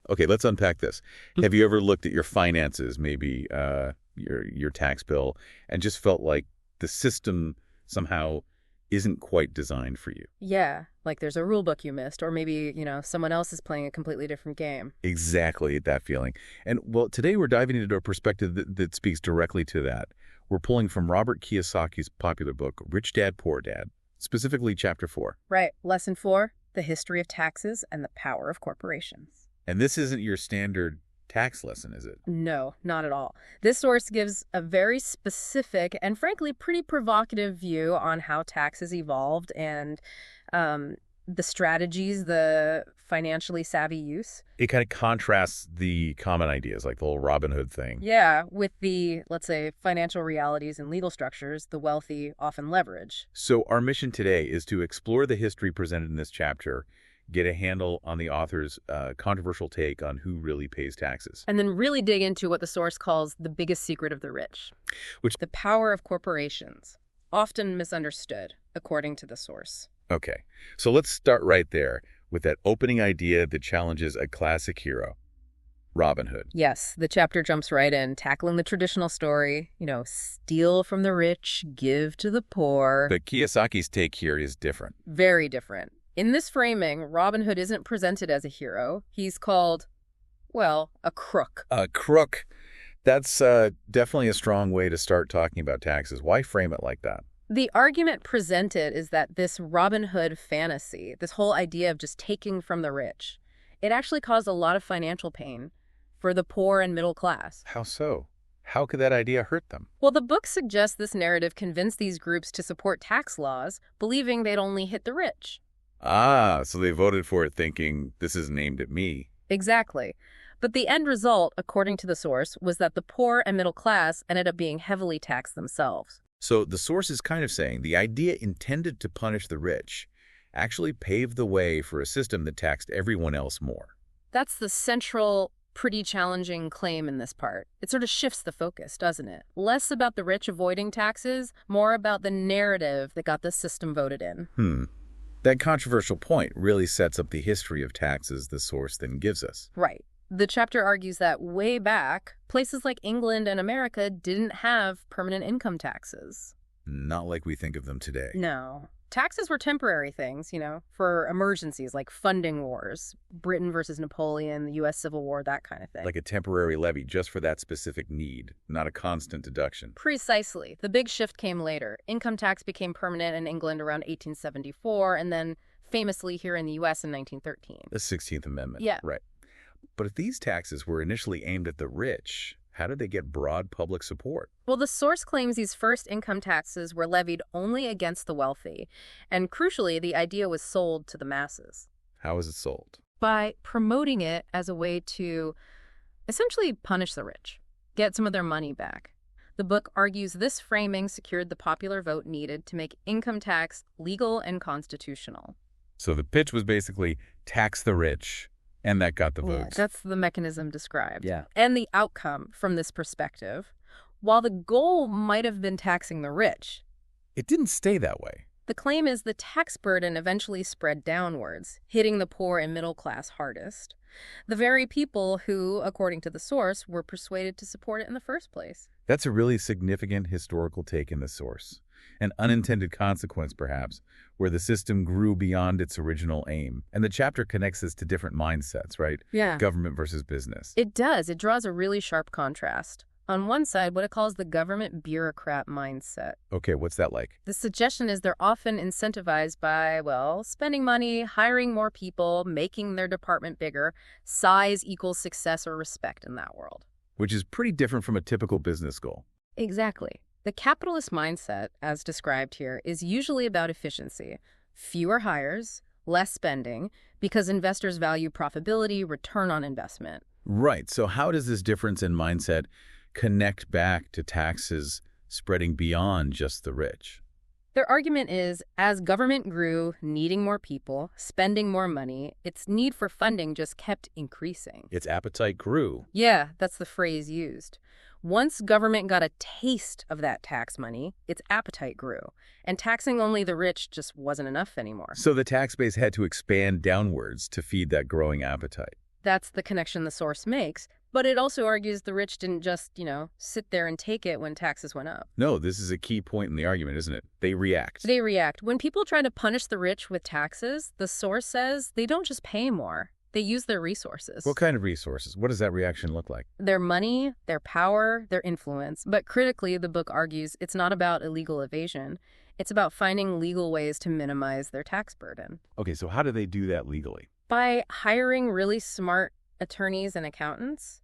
Okay, let's unpack this. Have you ever looked at your finances, maybe your tax bill, and just felt like the system somehow isn't quite designed for you? Yeah, like there's a rule book you missed, or maybe, someone else is playing a completely different game. Exactly that feeling. And well, today we're diving into a perspective that speaks directly to that. We're pulling from Robert Kiyosaki's popular book, Rich Dad, Poor Dad, specifically Chapter 4. Right. Lesson 4, the history of taxes and the power of corporations. And this isn't your standard tax lesson, is it? No, not at all. This source gives a very specific and frankly pretty provocative view on how taxes evolved and the strategies the financially savvy use. It kind of contrasts the common ideas, like the whole Robin Hood thing. Yeah, with the, let's say, financial realities and legal structures the wealthy often leverage. So our mission today is to explore the history presented in this chapter, get a handle on the author's controversial take on who really pays taxes. And then really dig into what the source calls the biggest secret of the rich. The power of corporations, often misunderstood, according to the source. Okay, so let's start right there with that opening idea that challenges a classic hero, Robin Hood. Yes, the chapter jumps right in, tackling the traditional story, steal from the rich, give to the poor. But Kiyosaki's take here is different. Very different. In this framing, Robin Hood isn't presented as a hero. He's called, well, a crook. A crook. That's definitely a strong way to start talking about taxes. Why frame it like that? The argument presented is that this Robin Hood fantasy, this whole idea of just taking from the rich, it actually caused a lot of financial pain for the poor and middle class. How so? How could that idea hurt them? Well, the book suggests this narrative convinced these groups to support tax laws, believing they'd only hit the rich. Ah, so they voted for it thinking, this isn't aimed at me. Exactly. But the end result, according to the source, was that the poor and middle class ended up being heavily taxed themselves. So the source is kind of saying the idea intended to punish the rich actually paved the way for a system that taxed everyone else more. That's the central, pretty challenging claim in this part. It sort of shifts the focus, doesn't it? Less about the rich avoiding taxes, more about the narrative that got the system voted in. That controversial point really sets up the history of taxes the source then gives us. Right. The chapter argues that way back, places like England and America didn't have permanent income taxes. Not like we think of them today. No. Taxes were temporary things, for emergencies like funding wars, Britain versus Napoleon, the U.S. Civil War, that kind of thing. Like a temporary levy just for that specific need, not a constant deduction. Precisely. The big shift came later. Income tax became permanent in England around 1874, and then famously here in the U.S. in 1913. The 16th Amendment. Yeah. Right. But if these taxes were initially aimed at the rich, how did they get broad public support? Well, the source claims these first income taxes were levied only against the wealthy, and crucially, the idea was sold to the masses. How was it sold? By promoting it as a way to essentially punish the rich, get some of their money back. The book argues this framing secured the popular vote needed to make income tax legal and constitutional. So the pitch was basically tax the rich, and that got the votes. Yeah, that's the mechanism described. Yeah. And the outcome from this perspective, while the goal might have been taxing the rich, It didn't stay that way. the claim is the tax burden eventually spread downwards, hitting the poor and middle class hardest. The very people who, according to the source, were persuaded to support it in the first place. That's a really significant historical take in the source. An unintended consequence, perhaps, where the system grew beyond its original aim. And the chapter connects this to different mindsets, right? Yeah. Government versus business. It does. It draws a really sharp contrast. On one side, what it calls the government bureaucrat mindset. Okay, what's that like? The suggestion is they're often incentivized by, spending money, hiring more people, making their department bigger. Size equals success or respect in that world. Which is pretty different from a typical business goal. Exactly. The capitalist mindset, as described here, is usually about efficiency. Fewer hires, less spending, because investors value profitability, return on investment. Right. So how does this difference in mindset connect back to taxes spreading beyond just the rich? Their argument is, as government grew, needing more people, spending more money, its need for funding just kept increasing. Its appetite grew. Yeah, that's the phrase used. Once government got a taste of that tax money, its appetite grew, and taxing only the rich just wasn't enough anymore. So the tax base had to expand downwards to feed that growing appetite. That's the connection the source makes. But it also argues the rich didn't just, sit there and take it when taxes went up. No, this is a key point in the argument, isn't it? They react. They react. When people try to punish the rich with taxes, the source says they don't just pay more. They use their resources. What kind of resources? What does that reaction look like? Their money, their power, their influence. But critically, the book argues it's not about illegal evasion. It's about finding legal ways to minimize their tax burden. Okay, so how do they do that legally? By hiring really smart attorneys and accountants,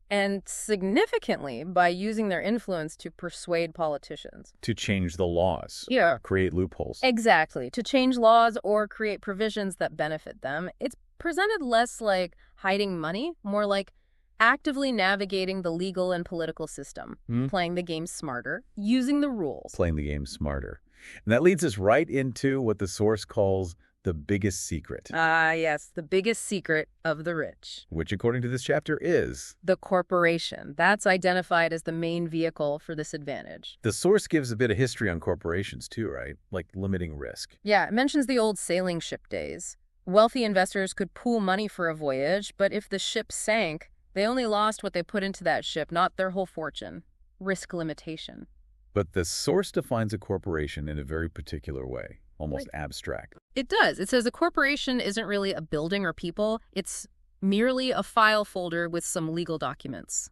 and significantly by using their influence to persuade politicians. To change the laws. Yeah. Create loopholes. Exactly. To change laws or create provisions that benefit them. It's presented less like hiding money, more like actively navigating the legal and political system, playing the game smarter, using the rules. Playing the game smarter. And that leads us right into what the source calls the biggest secret. Ah, yes, the biggest secret of the rich. Which, according to this chapter, is the corporation. That's identified as the main vehicle for this advantage. The source gives a bit of history on corporations too, right? Like limiting risk. Yeah, it mentions the old sailing ship days. Wealthy investors could pool money for a voyage, but if the ship sank, they only lost what they put into that ship, not their whole fortune. Risk limitation. But the source defines a corporation in a very particular way, almost abstract. It does. It says a corporation isn't really a building or people. It's merely a file folder with some legal documents.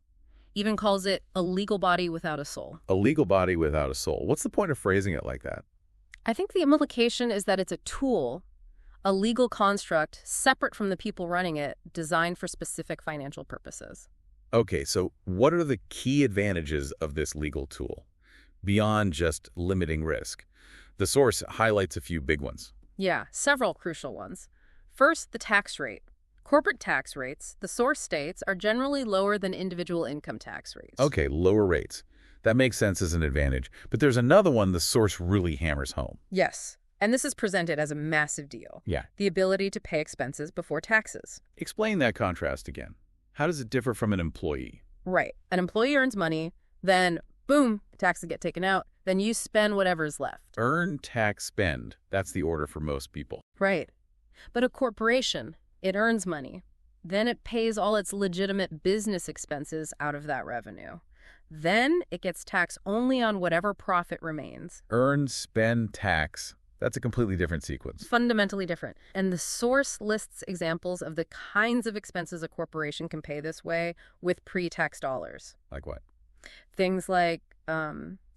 Even calls it a legal body without a soul. A legal body without a soul. What's the point of phrasing it like that? I think the implication is that it's a tool, a legal construct separate from the people running it, designed for specific financial purposes. Okay, so what are the key advantages of this legal tool, beyond just limiting risk? The source highlights a few big ones. Yeah, several crucial ones. First, the tax rate. Corporate tax rates, the source states, are generally lower than individual income tax rates. Okay, lower rates. That makes sense as an advantage. But there's another one the source really hammers home. Yes, and this is presented as a massive deal. Yeah. The ability to pay expenses before taxes. Explain that contrast again. How does it differ from an employee? Right. An employee earns money, then, boom, taxes get taken out, then you spend whatever's left. Earn, tax, spend. That's the order for most people. Right. But a corporation, it earns money. Then it pays all its legitimate business expenses out of that revenue. Then it gets taxed only on whatever profit remains. Earn, spend, tax. That's a completely different sequence. Fundamentally different. And the source lists examples of the kinds of expenses a corporation can pay this way with pre-tax dollars. Like what? Things like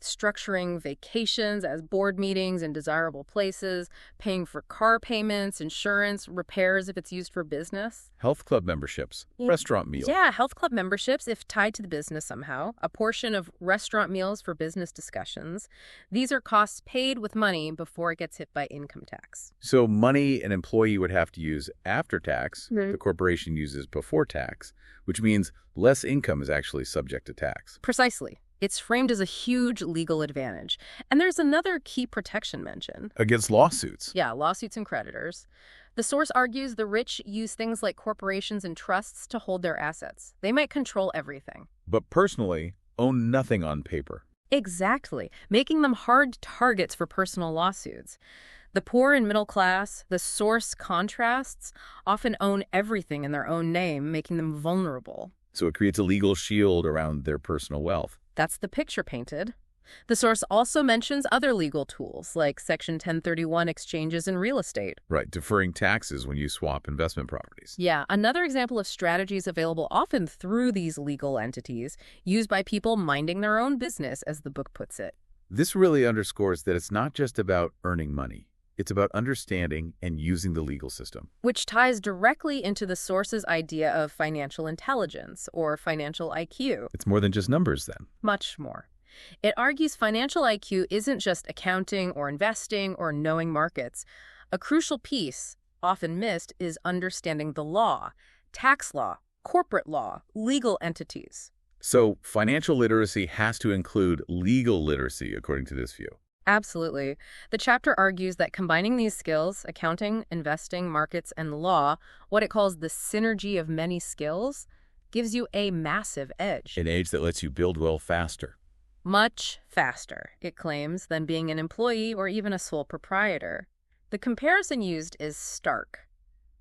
structuring vacations as board meetings in desirable places, paying for car payments, insurance, repairs if it's used for business. Health club memberships, restaurant meals. Yeah, health club memberships if tied to the business somehow, a portion of restaurant meals for business discussions. These are costs paid with money before it gets hit by income tax. So money an employee would have to use after tax, the corporation uses before tax, which means less income is actually subject to tax. Precisely. It's framed as a huge legal advantage. And there's another key protection mentioned. Against lawsuits. Yeah, lawsuits and creditors. The source argues the rich use things like corporations and trusts to hold their assets. They might control everything. But personally, own nothing on paper. Exactly, making them hard targets for personal lawsuits. The poor and middle class, the source contrasts, often own everything in their own name, making them vulnerable. So it creates a legal shield around their personal wealth. That's the picture painted. The source also mentions other legal tools, like Section 1031 exchanges in real estate. Right, deferring taxes when you swap investment properties. Yeah, another example of strategies available often through these legal entities, used by people minding their own business, as the book puts it. This really underscores that it's not just about earning money. It's about understanding and using the legal system. Which ties directly into the source's idea of financial intelligence, or financial IQ. It's more than just numbers, then. Much more. It argues financial IQ isn't just accounting or investing or knowing markets. A crucial piece, often missed, is understanding the law, tax law, corporate law, legal entities. So financial literacy has to include legal literacy, according to this view. Absolutely. The chapter argues that combining these skills, accounting, investing, markets, and law, what it calls the synergy of many skills, gives you a massive edge. An edge that lets you build wealth faster. Much faster, it claims, than being an employee or even a sole proprietor. The comparison used is stark.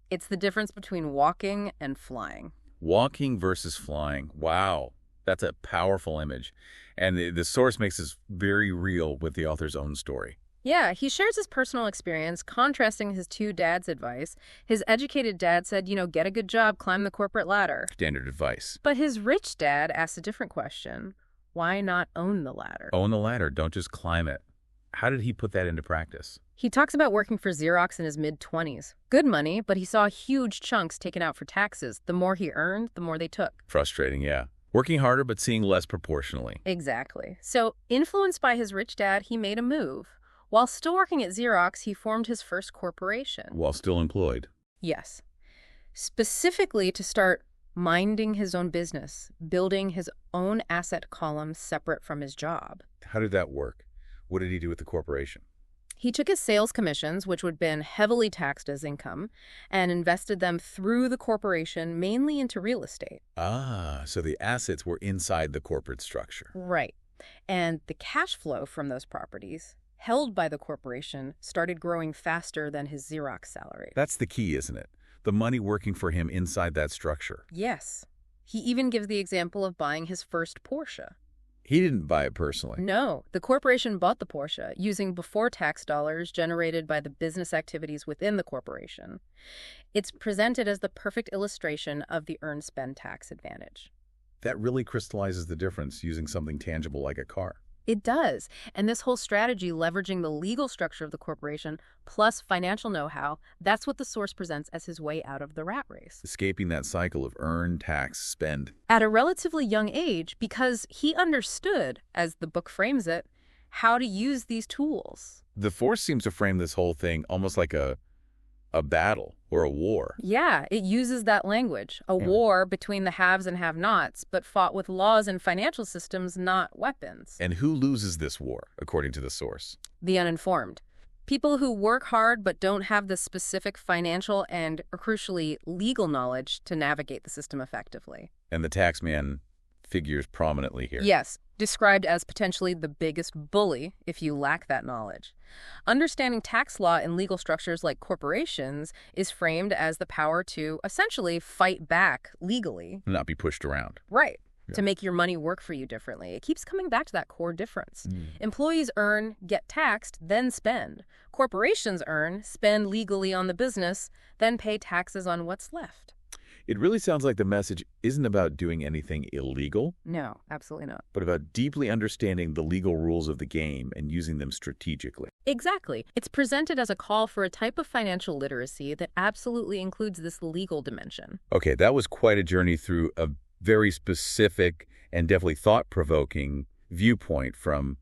It's the difference between walking and flying. Walking versus flying. Wow. That's a powerful image. And the source makes this very real with the author's own story. Yeah, he shares his personal experience, contrasting his two dads' advice. His educated dad said, get a good job, climb the corporate ladder. Standard advice. But his rich dad asked a different question. Why not own the ladder? Own the ladder. Don't just climb it. How did he put that into practice? He talks about working for Xerox in his mid-20s. Good money, but he saw huge chunks taken out for taxes. The more he earned, the more they took. Frustrating, yeah. Working harder, but seeing less proportionally. Exactly. So, influenced by his rich dad, he made a move. While still working at Xerox, he formed his first corporation. While still employed. Yes. Specifically to start minding his own business, building his own asset column separate from his job. How did that work? What did he do with the corporation? He took his sales commissions, which would have been heavily taxed as income, and invested them through the corporation, mainly into real estate. Ah, so the assets were inside the corporate structure. Right. And the cash flow from those properties, held by the corporation, started growing faster than his Xerox salary. That's the key, isn't it? The money working for him inside that structure. Yes. He even gives the example of buying his first Porsche. He didn't buy it personally. No, the corporation bought the Porsche using before-tax dollars generated by the business activities within the corporation. It's presented as the perfect illustration of the earn-spend tax advantage. That really crystallizes the difference using something tangible like a car. It does. And this whole strategy, leveraging the legal structure of the corporation plus financial know-how, that's what the source presents as his way out of the rat race. Escaping that cycle of earn, tax, spend. At a relatively young age, because he understood, as the book frames it, how to use these tools. The Force seems to frame this whole thing almost like a battle or a war. Yeah, it uses that language. A war between the haves and have-nots, but fought with laws and financial systems, not weapons. And who loses this war, according to the source? The uninformed. People who work hard but don't have the specific financial and, crucially, legal knowledge to navigate the system effectively. And the tax man figures prominently here. Yes, described as potentially the biggest bully if you lack that knowledge. Understanding tax law and legal structures like corporations is framed as the power to essentially fight back legally. Not be pushed around. Right. Yeah. To make your money work for you differently. It keeps coming back to that core difference. Employees earn, get taxed, then spend. Corporations earn, spend legally on the business, then pay taxes on what's left. It really sounds like the message isn't about doing anything illegal. No, absolutely not. But about deeply understanding the legal rules of the game and using them strategically. Exactly. It's presented as a call for a type of financial literacy that absolutely includes this legal dimension. Okay, that was quite a journey through a very specific and definitely thought-provoking viewpoint from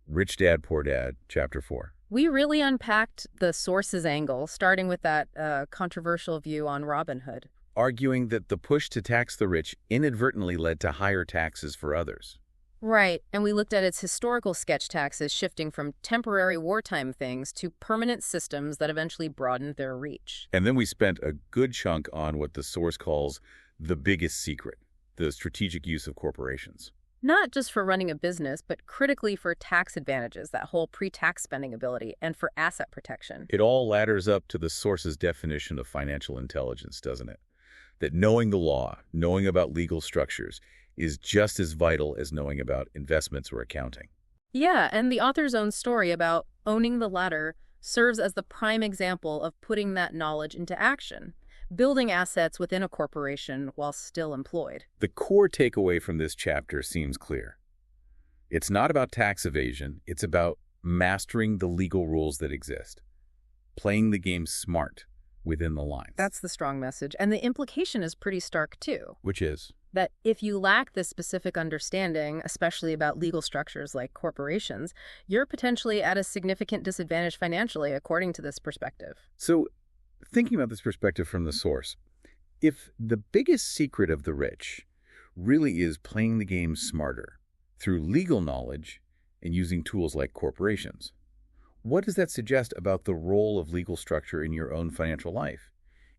Rich Dad, Poor Dad, Chapter 4. We really unpacked the source's angle, starting with that controversial view on Robin Hood. Arguing that the push to tax the rich inadvertently led to higher taxes for others. Right, and we looked at its historical sketch taxes shifting from temporary wartime things to permanent systems that eventually broadened their reach. And then we spent a good chunk on what the source calls the biggest secret, the strategic use of corporations. Not just for running a business, but critically for tax advantages, that whole pre-tax spending ability, and for asset protection. It all ladders up to the source's definition of financial intelligence, doesn't it? That knowing the law, knowing about legal structures, is just as vital as knowing about investments or accounting. Yeah, and the author's own story about owning the ladder serves as the prime example of putting that knowledge into action, building assets within a corporation while still employed. The core takeaway from this chapter seems clear. It's not about tax evasion, it's about mastering the legal rules that exist, playing the game smart within the lines. That's the strong message, and the implication is pretty stark too. Which is? That if you lack this specific understanding, especially about legal structures like corporations, you're potentially at a significant disadvantage financially, according to this perspective. So, thinking about this perspective from the source, if the biggest secret of the rich really is playing the game smarter through legal knowledge and using tools like corporations, what does that suggest about the role of legal structure in your own financial life,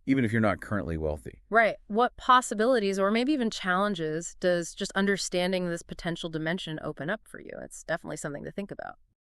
even if you're not currently wealthy? Right. What possibilities or maybe even challenges does just understanding this potential dimension open up for you? It's definitely something to think about.